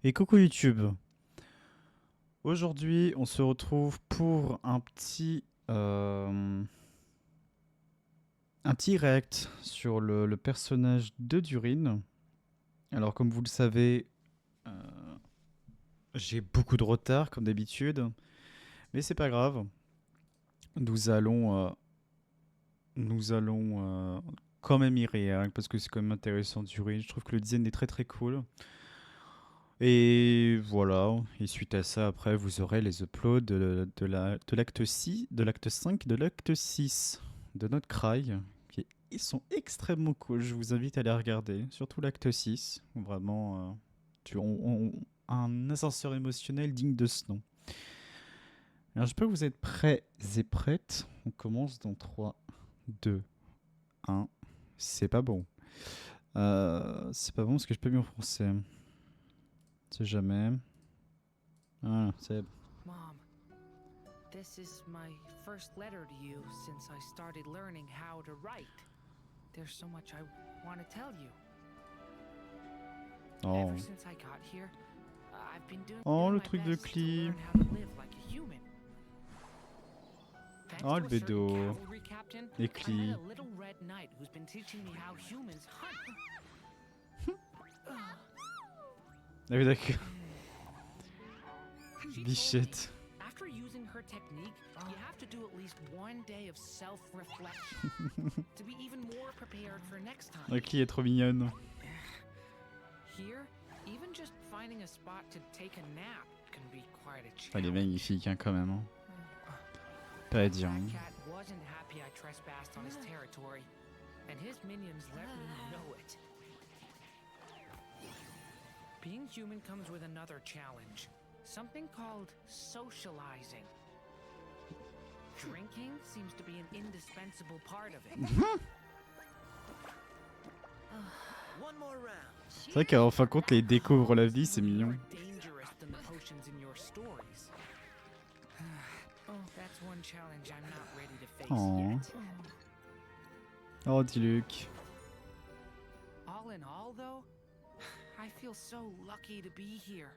Et coucou YouTube. Aujourd'hui, on se retrouve pour un petit react sur le personnage de Durin. Alors, comme vous le savez, euh, j'ai beaucoup de retard comme d'habitude, mais c'est pas grave. Nous allons, euh, nous allons quand même y react parce que c'est quand même intéressant Durin. Je trouve que le design est très très cool. Et voilà, et suite à ça, après, vous aurez les uploads de l'acte 6, de l'acte 5, de l'acte 6 de notre Cry. Ils sont extrêmement cool, je vous invite à les regarder. Surtout l'acte 6, où vraiment, un ascenseur émotionnel digne de ce nom. Alors, je peux que vous êtes prêts et prêtes. On commence dans 3, 2, 1. C'est pas bon. C'est pas bon parce que je peux mieux en français. C'est jamais. Ah, c'est Mom, this is my first letter to you since I started learning how to write. There's so much I want to tell you. Oh. Ever since I got here, I've been Oh, doing le my truc de best to Clee. learn how to live like a human. Thanks Oh, to le a certain bédo. cavalry captain, Et I Clee. met a little red knight who's been teaching me how humans hunt. Ah oui, d'accord. She told me, Bichette. after using her technique, you have to do at least one day of self-reflection to be even more prepared for next time. La Clee est trop mignonne. Here, even just finding a spot to take a nap can be quite a Elle est challenge. magnifique, hein, quand même. Hein. Pas à dire. Black Hein. Cat wasn't happy I trespassed on his territory, and his minions let me know it. Being human comes with another challenge, something called socializing. Drinking seems to be an indispensable part of it. One more round. C'est vrai qu'en fin de compte, les découvre la vie, c'est mignon. More dangerous than the potions in your stories. That's one challenge I'm not ready to face Oh. yet. Oh, Diluc. All in all, though, I feel so lucky to be here.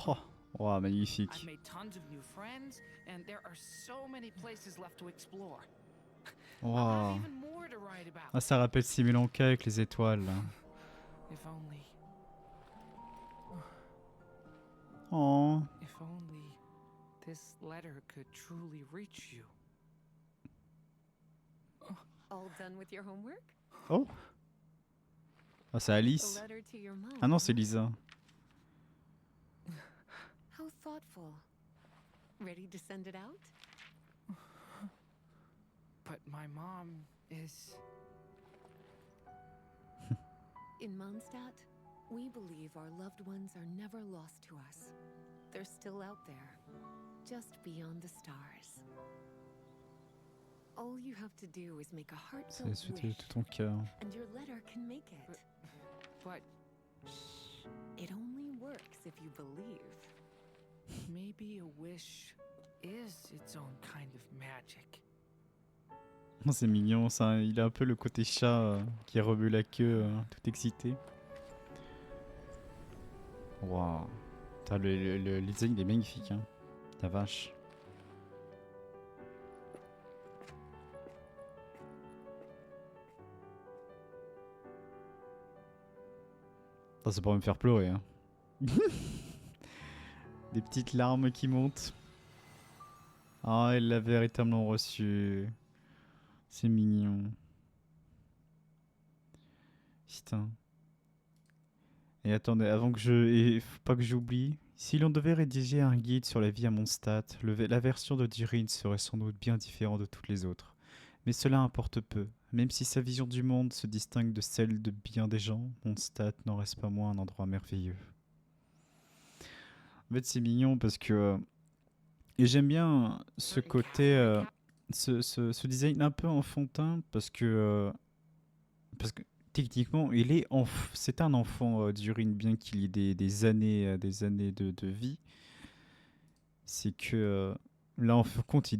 Oh, wow, I've magnifique. made tons of new friends, and there are so many places left to explore. I'll Wow. have even more to write about. Ah, ça rappelle Simulanka avec les étoiles. Là. If only, Oh. if only this letter could truly reach you. All done with your homework? Oh. Ah, c'est A Alice. letter to your mom. Ah non, c'est Lisa. How thoughtful. Ready to send it out? But my mom is. In Mondstadt, we believe our loved ones are never lost to us. They're still out there, just beyond the stars. All you have to do is make a C'est heartfelt souhaiter wish, tout ton cœur. and your letter can make it. But It only works if you believe. maybe a wish is its own kind of magic. Oh, c'est mignon, ça. Il a un peu le côté chat qui remue la queue, tout excité. Waouh. Putain, le design il est magnifique, hein. La vache. Ça, c'est pour me faire pleurer, hein. Des petites larmes qui montent. Ah, elle l'a véritablement reçu. C'est mignon. Putain. Et attendez, avant que faut pas que j'oublie. Si l'on devait rédiger un guide sur la vie à Mondstadt, la version de Durin serait sans doute bien différente de toutes les autres. Mais cela importe peu. Même si sa vision du monde se distingue de celle de bien des gens, Mondstadt n'en reste pas moins un endroit merveilleux. En fait, c'est mignon parce que... et j'aime bien ce côté... ce design un peu enfantin parce que techniquement, c'est un enfant d'Urine, bien qu'il ait des années de vie. C'est que là, en fin de compte,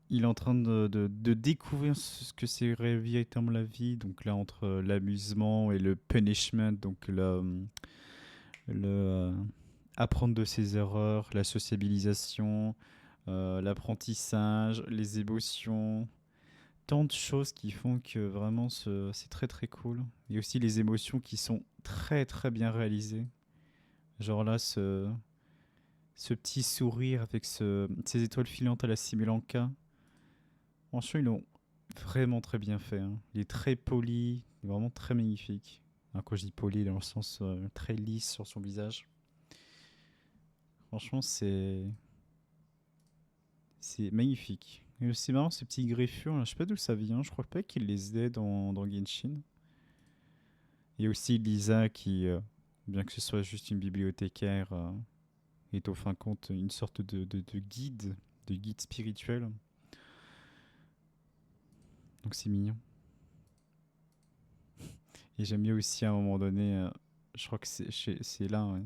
il est en train de découvrir ce que c'est véritablement la vie. Donc là, entre l'amusement et le punishment, donc apprendre de ses erreurs, la sociabilisation, l'apprentissage, les émotions, tant de choses qui font que vraiment c'est très très cool. Et aussi les émotions qui sont très très bien réalisées. Genre là, ce petit sourire avec ces étoiles filantes à la Sri Lanka. Franchement, ils l'ont vraiment très bien fait, hein. Il est très poli, il est vraiment très magnifique. Alors, quand je dis poli, dans le sens très lisse sur son visage. Franchement, c'est magnifique. Et c'est marrant, ces petits griffures, là, je sais pas d'où ça vient. Je crois pas qu'il les ait dans Genshin. Il y a aussi Lisa qui, bien que ce soit juste une bibliothécaire, est au fin compte une sorte de guide spirituel. Donc c'est mignon. Et j'aime bien aussi à un moment donné, je crois que c'est là, ouais.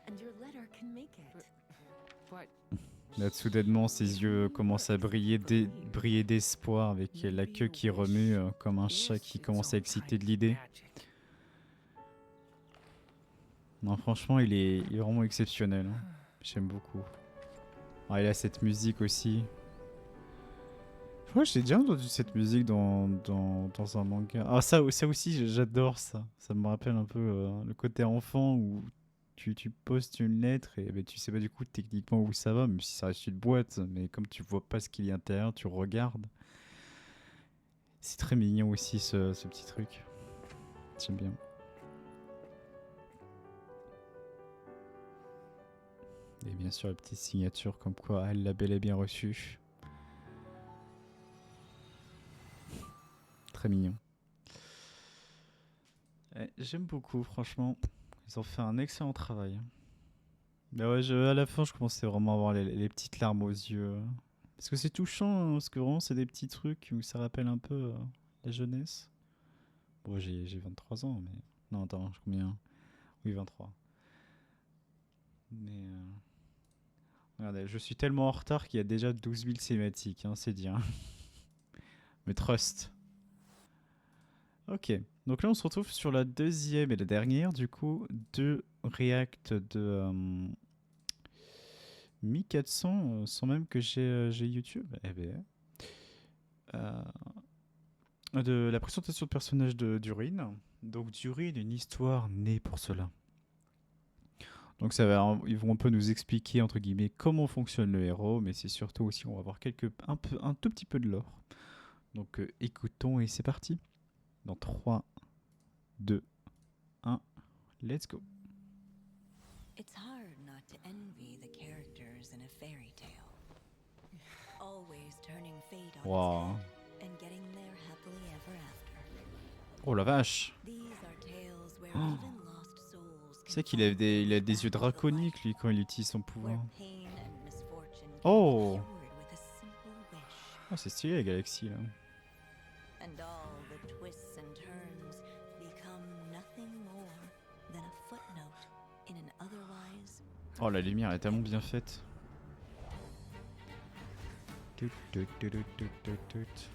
And your letter can make it. But Là, soudainement, ses yeux commencent à briller d'espoir avec la queue qui remue comme un chat qui commence à exciter de l'idée. Non, franchement, il est vraiment exceptionnel, hein. J'aime beaucoup. Ah, il a cette musique aussi. Je crois que j'ai déjà entendu cette musique dans un manga. Ah, ça aussi, j'adore ça. Ça me rappelle un peu le côté enfant où tu postes une lettre et ben, tu sais pas du coup techniquement où ça va, même si ça reste une boîte. Mais comme tu vois pas ce qu'il y a à l'intérieur, tu regardes. C'est très mignon aussi ce petit truc. J'aime bien. Et bien sûr, la petite signature comme quoi elle l'a bel et bien reçue. Très mignon. Ouais, j'aime beaucoup, franchement. Ils ont fait un excellent travail. Mais ouais, à la fin, je commençais vraiment à avoir les petites larmes aux yeux. Parce que c'est touchant, hein, parce que vraiment, c'est des petits trucs où ça rappelle un peu la jeunesse. Bon, j'ai 23 ans, mais... Non, attends, combien? Oui, 23. Mais... Regardez, je suis tellement en retard qu'il y a déjà 12 000 cinématiques, hein, c'est dire. Mais trust. Ok, donc là on se retrouve sur la deuxième et la dernière, du coup, deux reacts de 1400, sans même que j'ai YouTube. Eh ben, de la présentation de personnage d'Urine. Donc d'Urine, une histoire née pour cela. Donc ils vont un peu nous expliquer entre guillemets comment fonctionne le héros, mais c'est surtout aussi on va avoir un tout petit peu de lore. Donc écoutons et c'est parti. Dans 3, 2, 1, let's go. It's hard not to envy the characters in a fairy tale. Always turning fate on Wow. its head and getting there happily ever after. Oh la vache. These are tales where Oh. even lost souls Tu sais can qu'il a find il a their des way yeux back to the draconiques light, lui quand il utilise son where pouvoir. pain and misfortune can Oh. be cured with a simple wish. Oh c'est stylé la galaxie là. And all the twists and turns become nothing more than a footnote in an otherwise. Oh la lumière est tellement bien faite. Tut, tut, tut, tut, tut, tut, tut.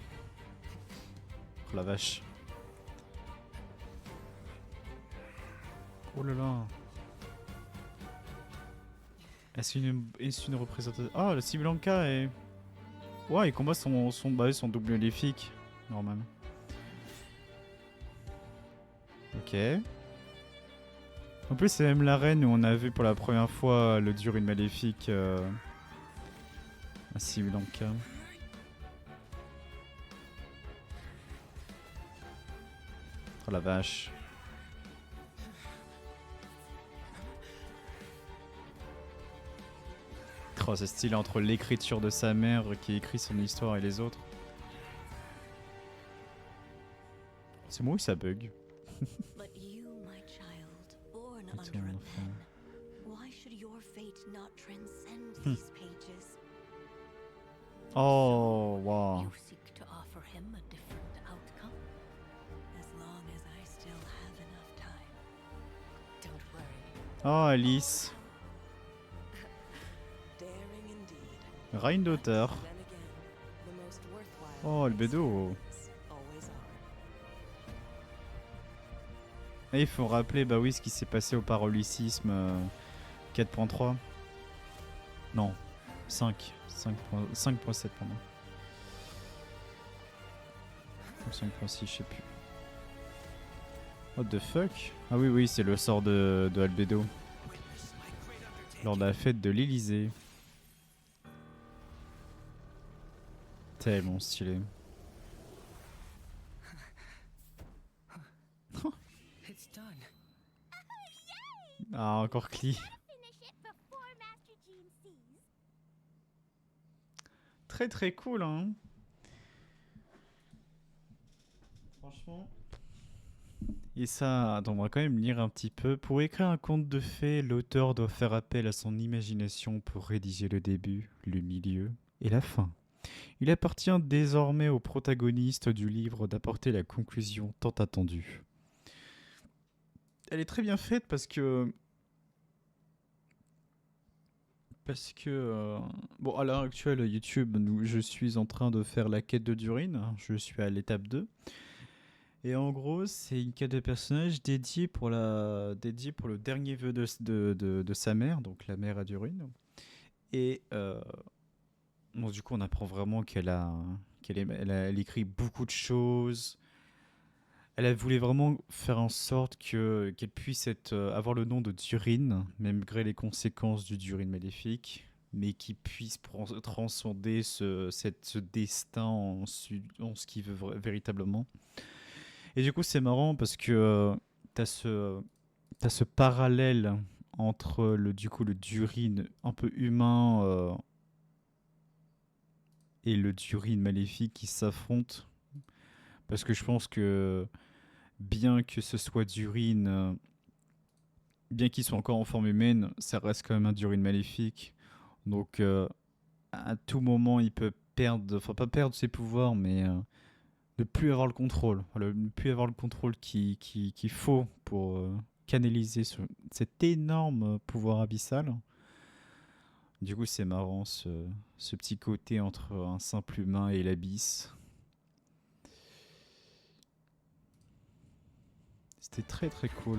Oh la vache. Oh là là. Est-ce une représentation... Ah, le Sri Lanka est... Ouais, il combat son double maléfique. Normal. Ok. En plus, c'est même l'arène où on a vu pour la première fois le dur une maléfique à Sri Lanka. Oh la vache. Oh, c'est stylé entre l'écriture de sa mère qui écrit son histoire et les autres. C'est moi ou ça bug? But you, my child, born Et under ton a enfant. pen, why should your fate not transcend these pages? Oh, wow. You seek to offer him a different outcome? As long as I still have enough time. Don't worry. Oh, Alice. Daring indeed. Reine d'auteur. Then again, the most Oh, le bédo. Always are. Et il faut rappeler, bah oui, ce qui s'est passé au parolycisme 4.3. Non, 5.7 pardon. Ou 5.6, je sais plus. What the fuck? Ah oui, oui, c'est le sort de Albedo. Lors de la fête de l'Elysée. Tellement stylé. It's done. Ah, encore Clee. Très très cool, hein. Franchement. Et ça, attends, on va quand même lire un petit peu. Pour écrire un conte de fées, l'auteur doit faire appel à son imagination pour rédiger le début, le milieu et la fin. Il appartient désormais au protagoniste du livre d'apporter la conclusion tant attendue. Elle est très bien faite parce que... bon, à l'heure actuelle, YouTube, je suis en train de faire la quête de Durin. Je suis à l'étape 2. Et en gros, c'est une quête de personnage dédiée pour le dernier vœu de sa mère, donc la mère à Durin. Et bon, du coup, on apprend vraiment elle écrit beaucoup de choses. Elle voulait vraiment faire en sorte qu'elle puisse avoir le nom de Durin, malgré les conséquences du Durin maléfique, mais qu'il puisse transcender ce destin en ce qu'il veut véritablement. Et du coup, c'est marrant parce que t'as ce parallèle entre le Durin un peu humain et le Durin maléfique qui s'affrontent. Parce que je pense que bien que ce soit Durin, bien qu'il soit encore en forme humaine, ça reste quand même un Durin maléfique. Donc à tout moment, il peut perdre, enfin pas perdre ses pouvoirs, mais ne plus avoir le contrôle. Voilà, ne plus avoir le contrôle qu'il faut pour canaliser cet énorme pouvoir abyssal. Du coup, c'est marrant ce petit côté entre un simple humain et l'abysse. C'était très très cool.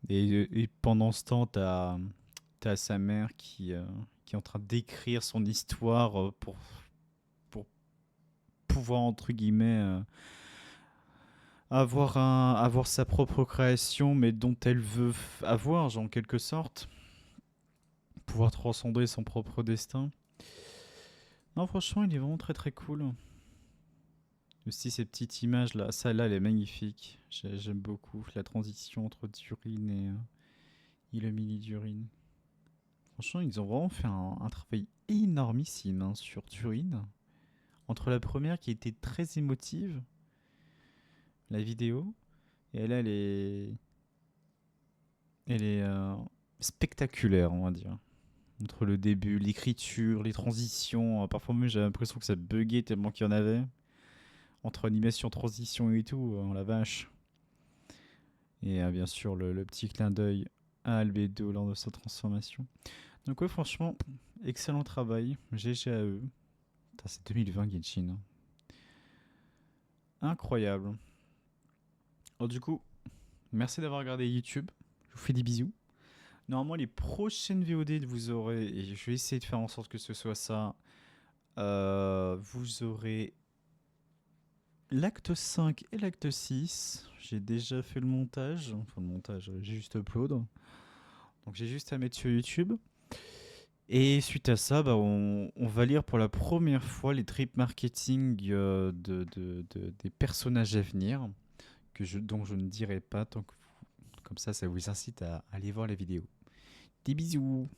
Et pendant ce temps, t'as sa mère qui est en train d'écrire son histoire pour pouvoir, entre guillemets, avoir sa propre création, mais dont elle veut avoir, genre, en quelque sorte. Pouvoir transcender son propre destin. Non, franchement, il est vraiment très très cool. Aussi, ces petites images là, celle-là, elle est magnifique. J'aime beaucoup la transition entre Durin et le mini Durin. Franchement, ils ont vraiment fait un travail énormissime hein, sur Durin. Entre la première qui était très émotive, la vidéo, et là, elle est spectaculaire, on va dire. Entre le début, l'écriture, les transitions, parfois même j'avais l'impression que ça buguait tellement qu'il y en avait. Entre animation, transition et tout, la vache. Et bien sûr, le petit clin d'œil à Albedo lors de sa transformation. Donc ouais, franchement, excellent travail. GG à eux. Putain, c'est 2020 Genshin. Hein. Incroyable. Alors du coup, merci d'avoir regardé YouTube. Je vous fais des bisous. Normalement, les prochaines VOD que vous aurez, et je vais essayer de faire en sorte que ce soit ça, vous aurez l'acte 5 et l'acte 6. J'ai déjà fait le montage. Enfin, le montage, j'ai juste upload. Donc j'ai juste à mettre sur YouTube. Et suite à ça, bah, on va lire pour la première fois les trip marketing des personnages à venir, dont je ne dirai pas, tant que comme ça vous incite à aller voir la vidéo. Des bisous!